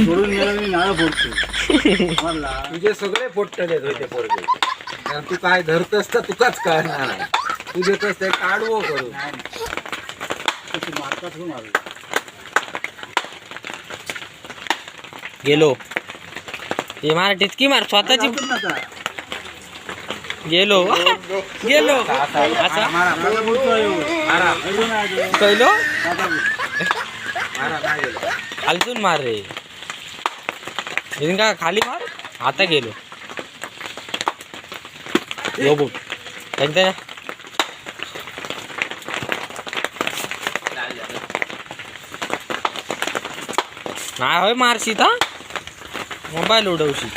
सोडून गेला मी नारळ फोडतो. तुझे सगळे फोडतले होते पोरगे. कारण तू काय धरतस तर तुकाच कळणार नाही. तू देतस ते काढवो करू. गेलो हे मराठीत की मार स्वतःची गेलो गेलो असा कळलो खालतून मार रे का खाली मार आता गेलो बघू त्यांच्या नाही होय मारशी ता मोबाईल उडवशी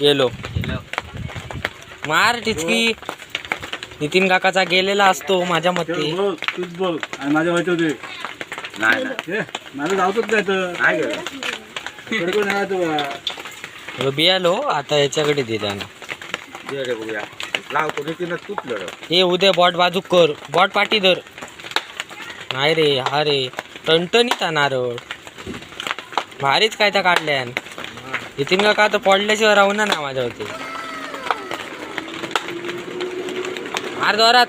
गेलो मार टिचकी नितीन काकाचा गेलेला असतो माझ्या मते तूच बोल आणि माझ्या व्हायचे होते नाही माझं जावतच नाही तर बियालो आता याच्याकडे दे त्यांना बघूया लावतो नितीन तूच लढ. हे उद्या बॉट बाजू कर बॉट पाठी धर नाही रे हा रे टणटणीत नारळ भारीच काय तर काढल्यान नितीन काका तर पडल्याशिवाय राहून ना माझ्या होते मार जोरात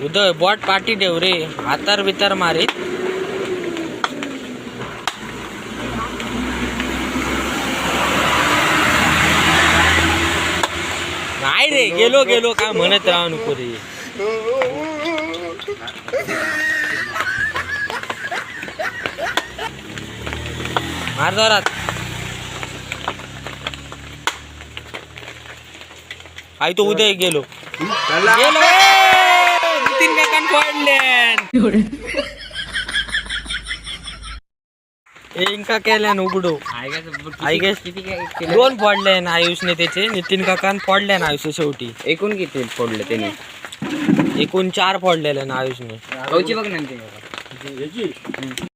उदय बॉट पाठी ठेव रे हातार बितार मारे नाही रे गेलो गेलो काय म्हणत राहा नको रे मार जोरात आई तो उदय गेलो गेलो नितीन काकान पडल्यान इंका केल्यान उघडो आय गेस दोन पडल्यान आयुषने त्याचे नितीन काकान पडल्यान आयुष्य शेवटी एकूण किती फोडले त्याने एकूण 4 पडलेले ना आयुषने बघ ना